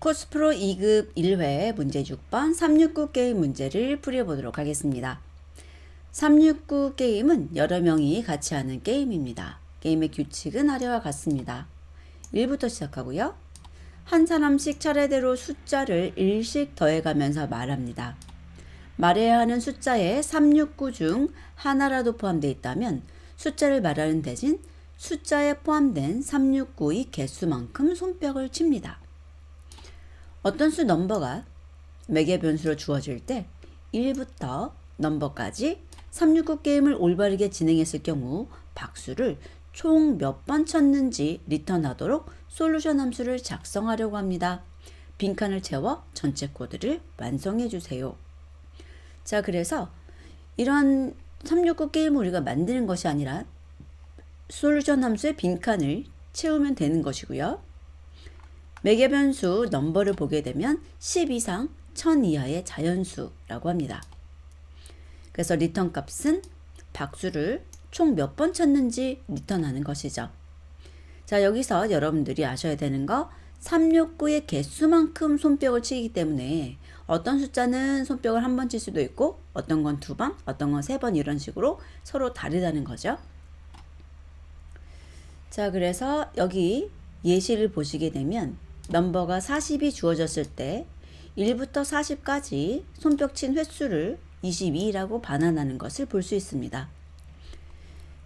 코스프로 2급 1회 문제 6번 369 게임 문제를 풀어보도록 하겠습니다. 369 게임은 여러 명이 같이 하는 게임입니다. 게임의 규칙은 아래와 같습니다. 1부터 시작하고요. 한 사람씩 차례대로 숫자를 1씩 더해가면서 말합니다. 말해야 하는 숫자에 369 중 하나라도 포함되어 있다면 숫자를 말하는 대신 숫자에 포함된 369의 개수만큼 손뼉을 칩니다. 어떤 수 넘버가 매개 변수로 주어질 때 1부터 넘버까지 369 게임을 올바르게 진행했을 경우 박수를 총 몇 번 쳤는지 리턴하도록 솔루션 함수를 작성하려고 합니다. 빈칸을 채워 전체 코드를 완성해 주세요. 자, 그래서 이런 369 게임을 우리가 만드는 것이 아니라 솔루션 함수의 빈칸을 채우면 되는 것이고요. 매개 변수 넘버를 보게 되면 10 이상 1000 이하의 자연수라고 합니다. 그래서 리턴 값은 박수를 총 몇 번 쳤는지 리턴하는 것이죠. 자, 여기서 여러분들이 아셔야 되는 거 369의 개수만큼 손뼉을 치기 때문에 어떤 숫자는 손뼉을 한 번 칠 수도 있고 어떤 건 2번, 어떤 건 3번 이런 식으로 서로 다르다는 거죠. 자, 그래서 여기 예시를 보시게 되면 넘버가 40이 주어졌을 때 1부터 40까지 손뼉 친 횟수를 22라고 반환하는 것을 볼 수 있습니다.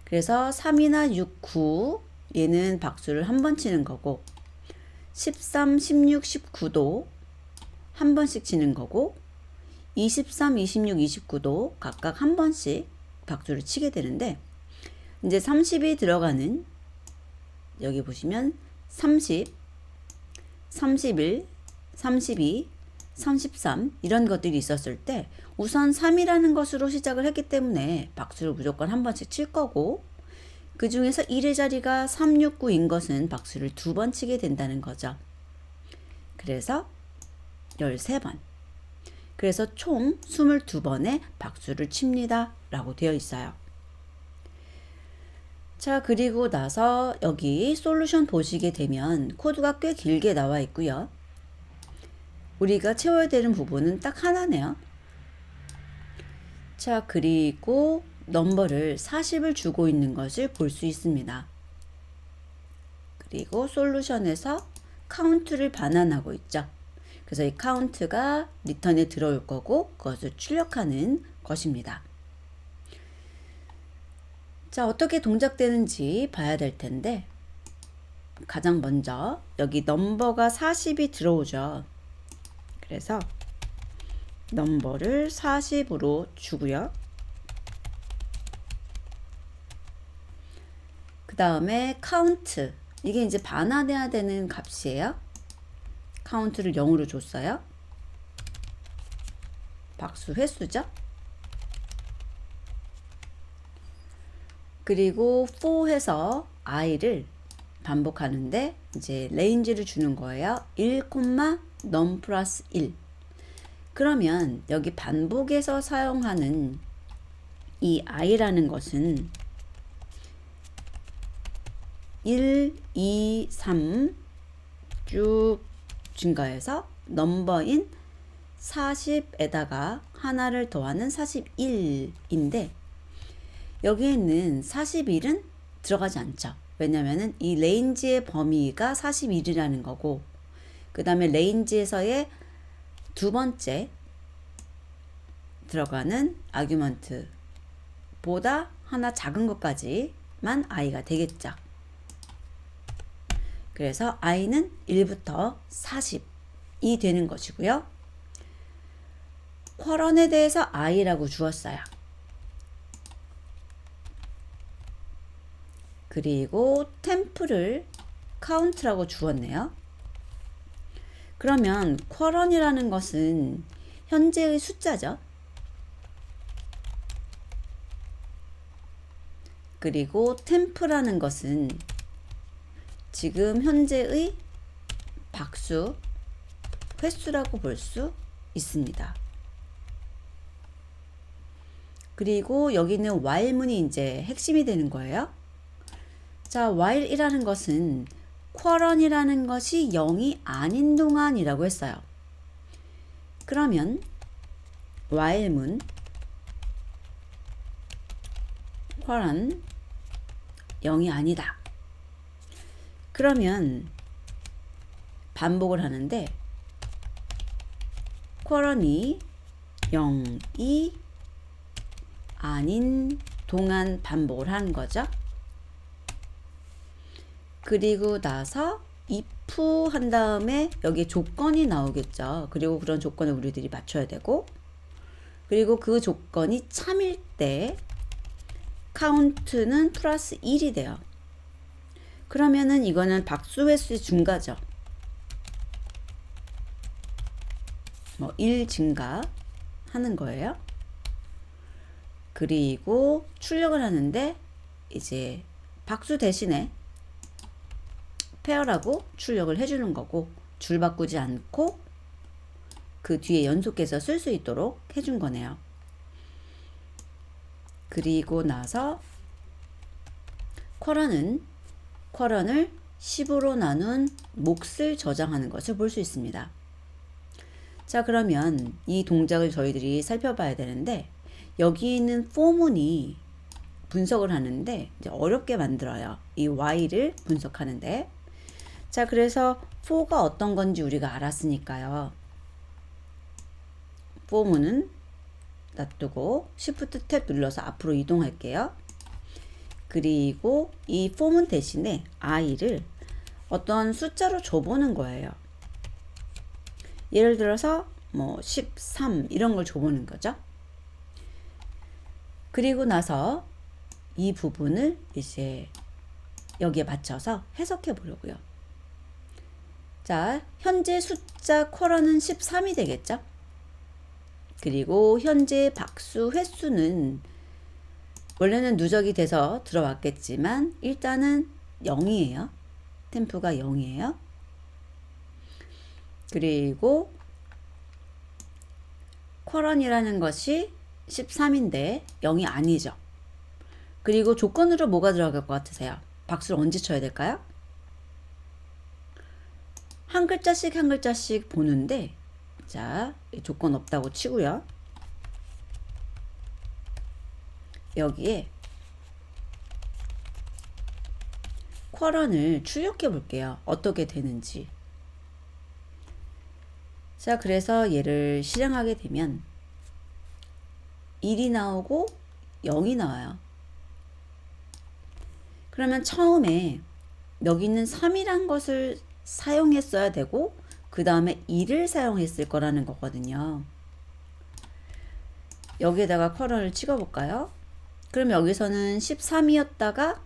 그래서 3이나 6, 9 얘는 박수를 한 번 치는 거고 13, 16, 19도 한 번씩 치는 거고 23, 26, 29도 각각 한 번씩 박수를 치게 되는데 이제 30이 들어가는 여기 보시면 30, 31, 32, 33 이런 것들이 있었을 때 우선 3이라는 것으로 시작을 했기 때문에 박수를 무조건 한 번씩 칠 거고 그 중에서 1의 자리가 369인 것은 박수를 2번 치게 된다는 거죠. 그래서 13번. 그래서 총 22번의 박수를 칩니다 라고 되어 있어요. 자, 그리고 나서 여기 솔루션 보시게 되면 코드가 꽤 길게 나와 있고요. 우리가 채워야 되는 부분은 딱 하나네요. 자, 그리고 넘버를 40을 주고 있는 것을 볼 수 있습니다. 그리고 솔루션에서 카운트를 반환하고 있죠. 그래서 이 카운트가 리턴에 들어올 거고 그것을 출력하는 것입니다. 자, 어떻게 동작되는지 봐야 될 텐데 가장 먼저 여기 넘버가 40이 들어오죠. 그래서 넘버를 40으로 주고요. 그 다음에 카운트 이게 이제 반환해야 되는 값이에요. 카운트를 0으로 줬어요. 박수 횟수죠. 그리고 for 해서 i를 반복하는데 이제 레인지를 주는 거예요. 1, num 플러스 1. 그러면 여기 반복해서 사용하는 이 i라는 것은 1, 2, 3 쭉 증가해서 넘버인 40에다가 하나를 더하는 41인데 여기에 있는 41은 들어가지 않죠. 왜냐면은 이 레인지의 범위가 41이라는 거고 그 다음에 레인지에서의 두 번째 들어가는 아규먼트 보다 하나 작은 것까지만 i가 되겠죠. 그래서 i는 1부터 40이 되는 것이고요. 쿼런에 대해서 i라고 주었어요. 그리고 템프를 카운트라고 주었네요. 그러면 쿼런이라는 것은 현재의 숫자죠. 그리고 템프라는 것은 지금 현재의 박수 횟수라고 볼 수 있습니다. 그리고 여기는 while문이 이제 핵심이 되는 거예요. 자, while이라는 것은 쿼런이라는 것이 0이 아닌 동안이라고 했어요. 그러면 while문 쿼런 0이 아니다. 그러면 반복을 하는데 쿼런이 0이 아닌 동안 반복을 하는 거죠. 그리고 나서 if 한 다음에 여기에 조건이 나오겠죠. 그리고 그런 조건을 우리들이 맞춰야 되고, 그리고 그 조건이 참일 때 카운트는 플러스 1이 돼요. 그러면은 이거는 박수 횟수의 증가죠. 1 증가 하는 거예요. 그리고 출력을 하는데 이제 박수 대신에 페어라고 출력을 해주는 거고, 줄 바꾸지 않고 그 뒤에 연속해서 쓸 수 있도록 해준 거네요. 그리고 나서 쿼런을 10으로 나눈 몫을 저장하는 것을 볼 수 있습니다. 자, 그러면 이 동작을 저희들이 살펴봐야 되는데, 여기 있는 for문이 분석을 하는데 이제 어렵게 만들어요. 이 y를 분석하는데. 자, 그래서 for가 어떤 건지 우리가 알았으니까요. for문은 놔두고 Shift 탭 눌러서 앞으로 이동할게요. 그리고 이 for문 대신에 i를 어떤 숫자로 줘보는 거예요. 예를 들어서 13 이런 걸 줘보는 거죠. 그리고 나서 이 부분을 이제 여기에 맞춰서 해석해 보려고요. 자, 현재 숫자 쿼런은 13이 되겠죠. 그리고 현재 박수 횟수는 원래는 누적이 돼서 들어왔겠지만 일단은 0이에요. 템프가 0이에요. 그리고 쿼런이라는 것이 13인데 0이 아니죠. 그리고 조건으로 뭐가 들어갈 것 같으세요? 박수를 언제 쳐야 될까요? 한 글자씩 한 글자씩 보는데, 자, 조건 없다고 치고요. 여기에 쿼런을 출력해 볼게요. 어떻게 되는지. 자, 그래서 얘를 실행하게 되면 1이 나오고 0이 나와요. 그러면 처음에 여기 있는 3이란 것을 사용했어야 되고 그 다음에 2를 사용했을 거라는 거거든요. 여기에다가 쿼런을 찍어볼까요? 그럼 여기서는 13이었다가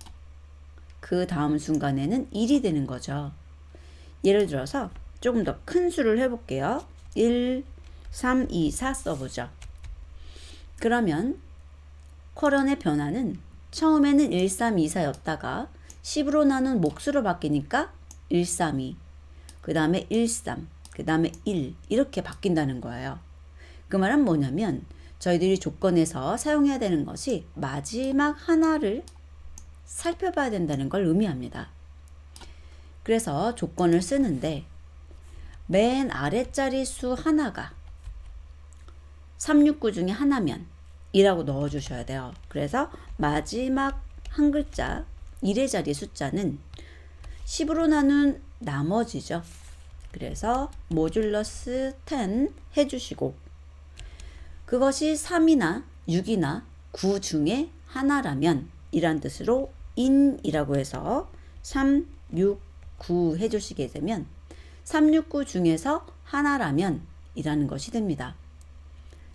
그 다음 순간에는 1이 되는 거죠. 예를 들어서 조금 더 큰 수를 해볼게요. 1, 3, 2, 4 써보죠. 그러면 쿼런의 변화는 처음에는 1, 3, 2, 4였다가 10으로 나눈 몫으로 바뀌니까 1, 3, 2, 그 다음에 1, 3, 그 다음에 1 이렇게 바뀐다는 거예요. 그 말은 뭐냐면 저희들이 조건에서 사용해야 되는 것이 마지막 하나를 살펴봐야 된다는 걸 의미합니다. 그래서 조건을 쓰는데 맨 아래자리 수 하나가 369 중에 하나면 2라고 넣어주셔야 돼요. 그래서 마지막 한 글자 1의 자리 숫자는 10으로 나눈 나머지죠. 그래서 모듈러스 10 해주시고 그것이 3이나 6이나 9 중에 하나라면 이란 뜻으로 in이라고 해서 3, 6, 9 해주시게 되면 369 중에서 하나라면 이라는 것이 됩니다.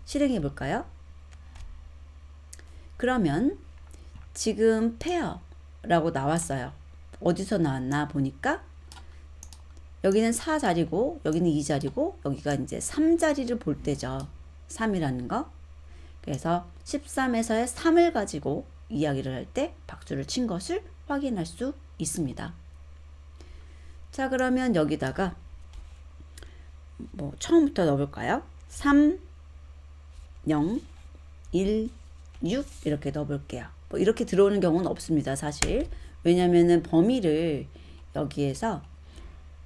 실행해 볼까요? 그러면 지금 페어라고 나왔어요. 어디서 나왔나 보니까 여기는 4자리고 여기는 2자리고 여기가 이제 3자리를 볼 때죠. 3이라는 거. 그래서 13에서의 3을 가지고 이야기를 할 때 박수를 친 것을 확인할 수 있습니다. 자, 그러면 여기다가 처음부터 넣어볼까요? 3, 0, 1, 6 이렇게 넣어볼게요. 이렇게 들어오는 경우는 없습니다. 사실. 왜냐면은 범위를 여기에서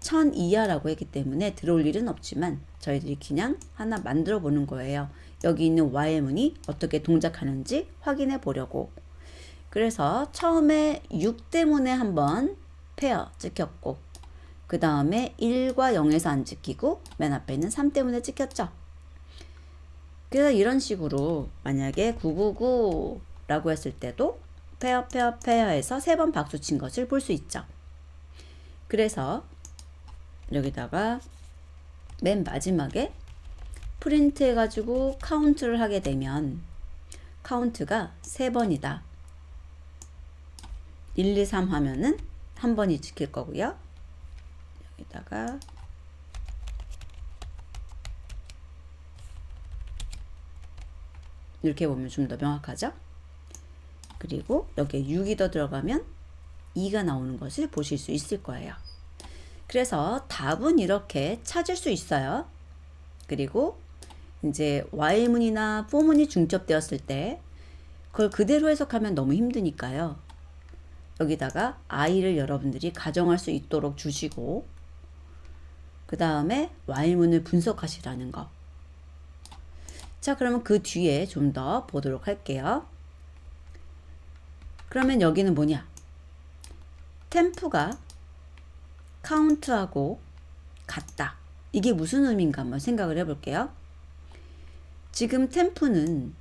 1000 이하라고 했기 때문에 들어올 일은 없지만 저희들이 그냥 하나 만들어 보는 거예요. 여기 있는 Y문이 어떻게 동작하는지 확인해 보려고. 그래서 처음에 6 때문에 한번 페어 찍혔고, 그 다음에 1과 0에서 안 찍히고 맨 앞에 있는 3 때문에 찍혔죠. 그래서 이런 식으로 만약에 999 라고 했을 때도 페어 페어 페어에서 3번 박수 친 것을 볼 수 있죠. 그래서 여기다가 맨 마지막에 프린트 해가지고 카운트를 하게 되면 카운트가 3번이다. 1, 2, 3 하면은 한 번이 찍힐 거고요. 여기다가 이렇게 보면 좀 더 명확하죠? 그리고 여기에 6이 더 들어가면 2가 나오는 것을 보실 수 있을 거예요. 그래서 답은 이렇게 찾을 수 있어요. 그리고 이제 Y문이나 For문이 중첩되었을 때 그걸 그대로 해석하면 너무 힘드니까요. 여기다가 I를 여러분들이 가정할 수 있도록 주시고, 그 다음에 Y문을 분석하시라는 거. 자, 그러면 그 뒤에 좀 더 보도록 할게요. 그러면 여기는 뭐냐? 템프가 카운트하고 같다. 이게 무슨 의미인가 한번 생각을 해볼게요. 지금 템프는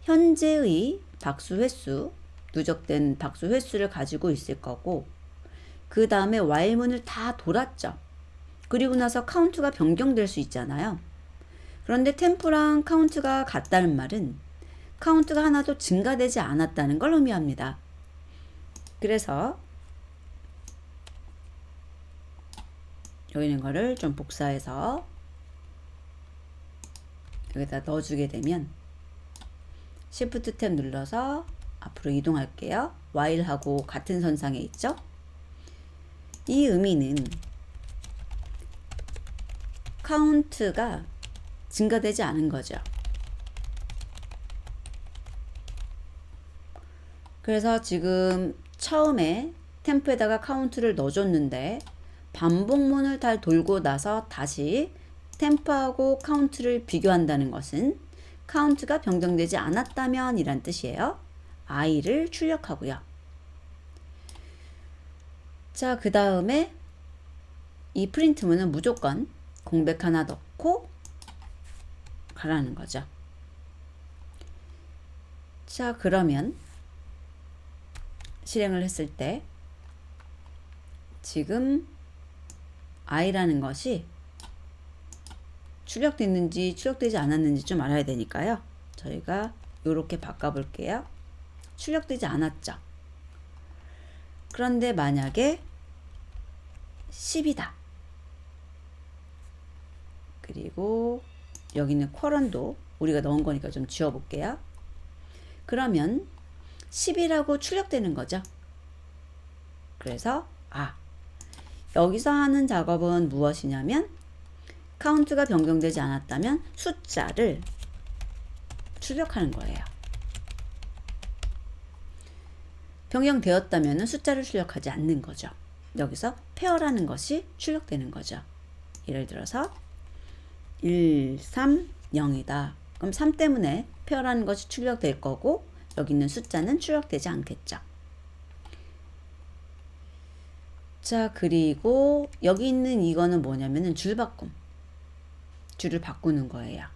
현재의 박수 횟수, 누적된 박수 횟수를 가지고 있을 거고, 그 다음에 Y문을 다 돌았죠. 그리고 나서 카운트가 변경될 수 있잖아요. 그런데 템프랑 카운트가 같다는 말은 카운트가 하나도 증가되지 않았다는 걸 의미합니다. 그래서 여기 있는 거를 좀 복사해서 여기다 넣어주게 되면 Shift 탭 눌러서 앞으로 이동할게요. while하고 같은 선상에 있죠? 이 의미는 카운트가 증가되지 않은 거죠. 그래서 지금 처음에 템프에다가 카운트를 넣어줬는데 반복문을 다 돌고 나서 다시 템프하고 카운트를 비교한다는 것은 카운트가 변경되지 않았다면 이란 뜻이에요. I를 출력하고요. 자, 그 다음에 이 프린트문은 무조건 공백 하나 넣고 가라는 거죠. 자, 그러면 실행을 했을 때 지금 I라는 것이 출력됐는지 출력되지 않았는지 좀 알아야 되니까요. 저희가 이렇게 바꿔볼게요. 출력되지 않았죠. 그런데 만약에 10이다. 그리고 여기 있는 쿼런도 우리가 넣은 거니까 좀 지워볼게요. 그러면 10이라고 출력되는 거죠. 그래서 여기서 하는 작업은 무엇이냐면 카운트가 변경되지 않았다면 숫자를 출력하는 거예요. 변경되었다면 숫자를 출력하지 않는 거죠. 여기서 페어라는 것이 출력되는 거죠. 예를 들어서 1, 3, 0이다. 그럼 3 때문에 페어라는 것이 출력될 거고 여기 있는 숫자는 출력되지 않겠죠. 자, 그리고 여기 있는 이거는 뭐냐면은 줄바꿈. 줄을 바꾸는 거예요.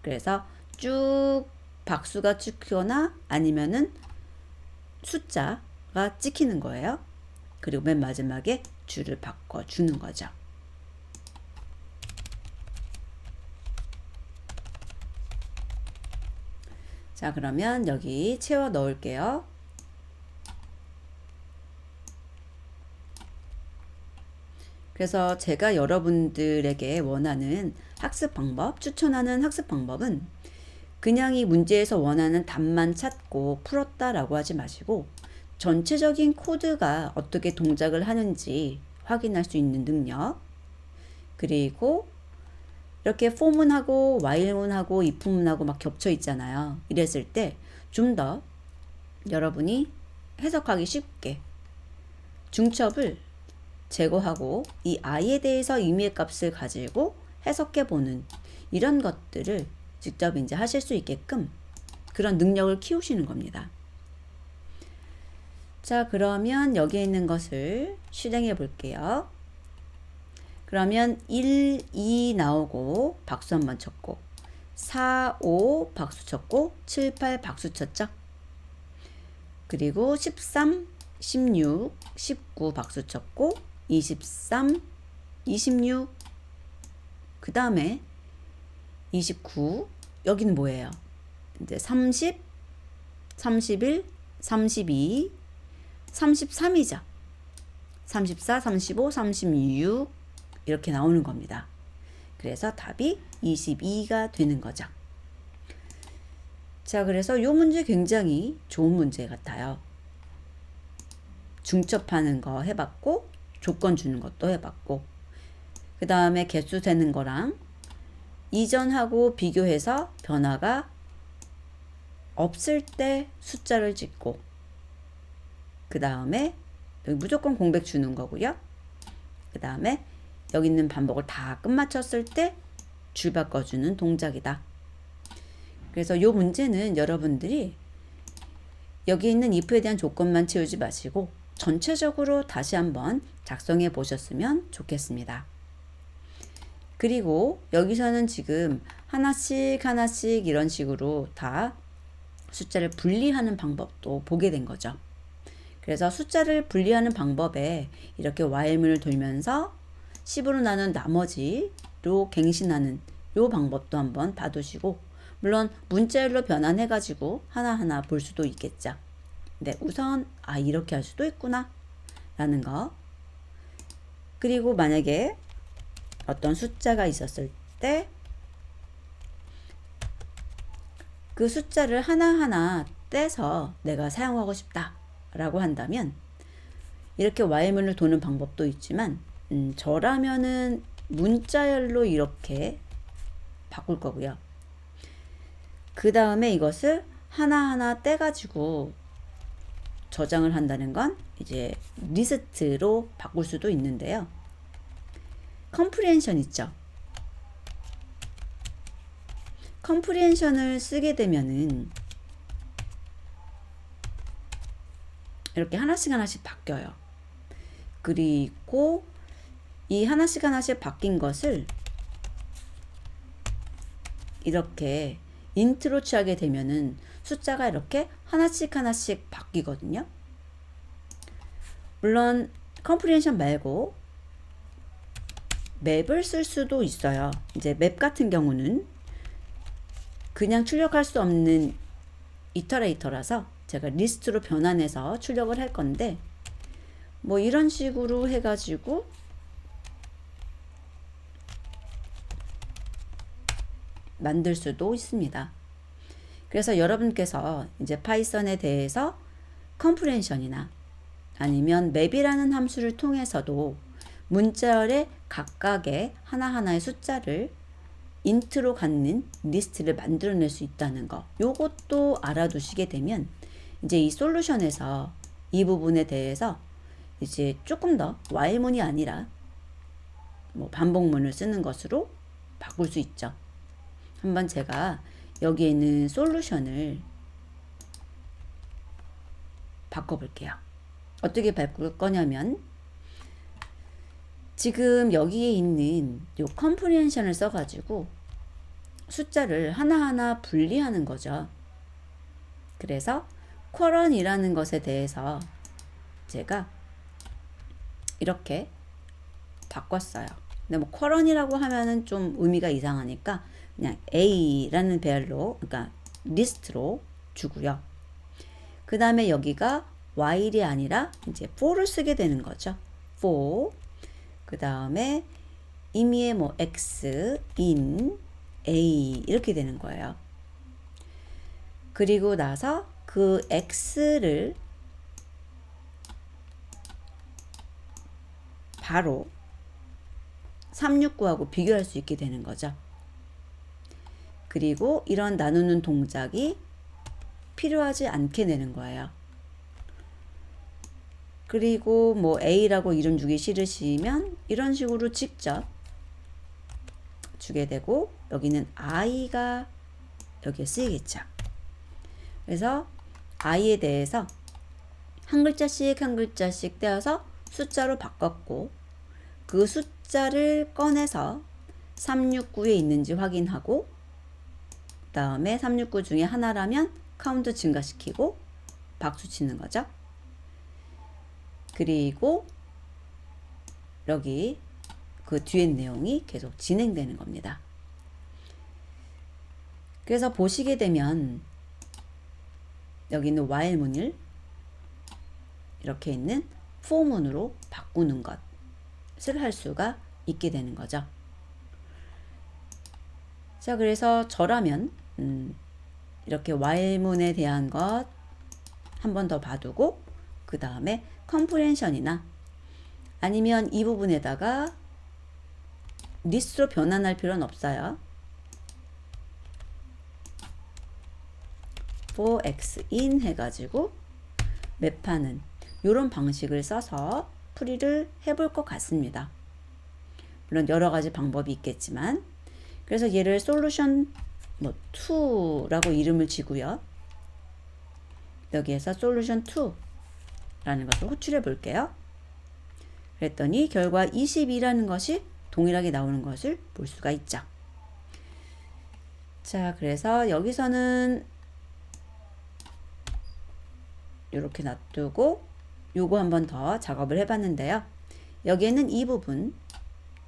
그래서 쭉 박수가 찍히거나 아니면은 숫자가 찍히는 거예요. 그리고 맨 마지막에 줄을 바꿔주는 거죠. 자, 그러면 여기 채워 넣을게요. 그래서 제가 여러분들에게 원하는 학습 방법, 추천하는 학습 방법은 그냥 이 문제에서 원하는 답만 찾고 풀었다라고 하지 마시고 전체적인 코드가 어떻게 동작을 하는지 확인할 수 있는 능력, 그리고 이렇게 for문하고 while문하고 if문하고 막 겹쳐 있잖아요. 이랬을 때 좀 더 여러분이 해석하기 쉽게 중첩을 제거하고 이 i에 대해서 의미의 값을 가지고 해석해 보는 이런 것들을 직접 이제 하실 수 있게끔 그런 능력을 키우시는 겁니다. 자, 그러면 여기에 있는 것을 실행해 볼게요. 그러면 1, 2 나오고 박수 한번 쳤고 4, 5 박수 쳤고 7, 8 박수 쳤죠. 그리고 13, 16, 19 박수 쳤고 23, 26 그 다음에 29 여기는 뭐예요? 이제 30, 31, 32, 33이죠. 34, 35, 36 이렇게 나오는 겁니다. 그래서 답이 22가 되는 거죠. 자, 그래서 이 문제 굉장히 좋은 문제 같아요. 중첩하는 거 해봤고 조건 주는 것도 해봤고 그 다음에 개수 세는 거랑 이전하고 비교해서 변화가 없을 때 숫자를 찍고 그 다음에 여기 무조건 공백 주는 거고요. 그 다음에 여기 있는 반복을 다 끝마쳤을 때 줄 바꿔주는 동작이다. 그래서 이 문제는 여러분들이 여기 있는 if에 대한 조건만 채우지 마시고 전체적으로 다시 한번 작성해 보셨으면 좋겠습니다. 그리고 여기서는 지금 하나씩 하나씩 이런 식으로 다 숫자를 분리하는 방법도 보게 된 거죠. 그래서 숫자를 분리하는 방법에 이렇게 while문을 돌면서 10으로 나눈 나머지로 갱신하는 이 방법도 한번 봐두시고 물론 문자열로 변환해 가지고 하나하나 볼 수도 있겠죠. 근데 우선 이렇게 할 수도 있구나 라는 거. 그리고 만약에 어떤 숫자가 있었을 때 그 숫자를 하나하나 떼서 내가 사용하고 싶다 라고 한다면 이렇게 while문을 도는 방법도 있지만 저라면은 문자열로 이렇게 바꿀 거고요. 그 다음에 이것을 하나하나 떼가지고 저장을 한다는 건 이제 리스트로 바꿀 수도 있는데요. 컴프리헨션 있죠. 컴프리헨션을 쓰게 되면은 이렇게 하나씩 하나씩 바뀌어요. 그리고 이 하나씩 하나씩 바뀐 것을 이렇게 인트로 취하게 되면은 숫자가 이렇게 하나씩 하나씩 바뀌거든요. 물론 컴프리헨션 말고 맵을 쓸 수도 있어요. 이제 맵 같은 경우는 그냥 출력할 수 없는 이터레이터라서 제가 리스트로 변환해서 출력을 할 건데 뭐 이런 식으로 해가지고 만들 수도 있습니다. 그래서 여러분께서 이제 파이썬에 대해서 컴프리헨션이나 아니면 맵이라는 함수를 통해서도 문자열의 각각의 하나하나의 숫자를 인트로 갖는 리스트를 만들어낼 수 있다는 거. 요것도 알아두시게 되면 이제 이 솔루션에서 이 부분에 대해서 이제 조금 더 while문이 아니라 뭐 반복문을 쓰는 것으로 바꿀 수 있죠. 한번 제가 여기에 있는 솔루션을 바꿔볼게요. 어떻게 바꿀 거냐면 지금 여기에 있는 요 컴프리헨션을 써가지고 숫자를 하나하나 분리하는 거죠. 그래서 쿼런이라는 것에 대해서 제가 이렇게 바꿨어요. 근데 뭐 쿼런이라고 하면은 좀 의미가 이상하니까 그냥 A라는 배열로, 그러니까 리스트로 주고요. 그 다음에 여기가 while이 아니라 이제 for를 쓰게 되는 거죠. for. 그 다음에 임의의 뭐 x, in, a 이렇게 되는 거예요. 그리고 나서 그 x를 바로 369하고 비교할 수 있게 되는 거죠. 그리고 이런 나누는 동작이 필요하지 않게 되는 거예요. 그리고 뭐 A라고 이름 주기 싫으시면 이런 식으로 직접 주게 되고, 여기는 I가 여기에 쓰이겠죠. 그래서 I에 대해서 한 글자씩 한 글자씩 떼어서 숫자로 바꿨고, 그 숫자를 꺼내서 369에 있는지 확인하고, 그 다음에 369 중에 하나라면 카운트 증가시키고 박수 치는 거죠. 그리고 여기 그 뒤에 내용이 계속 진행되는 겁니다. 그래서 보시게 되면 여기 있는 while 문을 이렇게 있는 for 문으로 바꾸는 것을 할 수가 있게 되는 거죠. 자, 그래서 저라면 이렇게 while 문에 대한 것 한 번 더 봐두고, 그 다음에 컴프레hension이나 아니면 이 부분에다가 this로 변환할 필요는 없어요. for x in 해가지고 맵하는 이런 방식을 써서 풀이를 해볼 것 같습니다. 물론 여러 가지 방법이 있겠지만, 그래서 얘를 솔루션 2라고 이름을 지고요. 여기에서 솔루션 2라는 것을 호출해 볼게요. 그랬더니 결과 22라는 것이 동일하게 나오는 것을 볼 수가 있죠. 자, 그래서 여기서는 이렇게 놔두고 요거 한 번 더 작업을 해봤는데요. 여기에는 이 부분,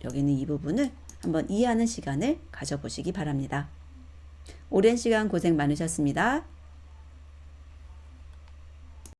여기는 이 부분을 한번 이해하는 시간을 가져보시기 바랍니다. 오랜 시간 고생 많으셨습니다.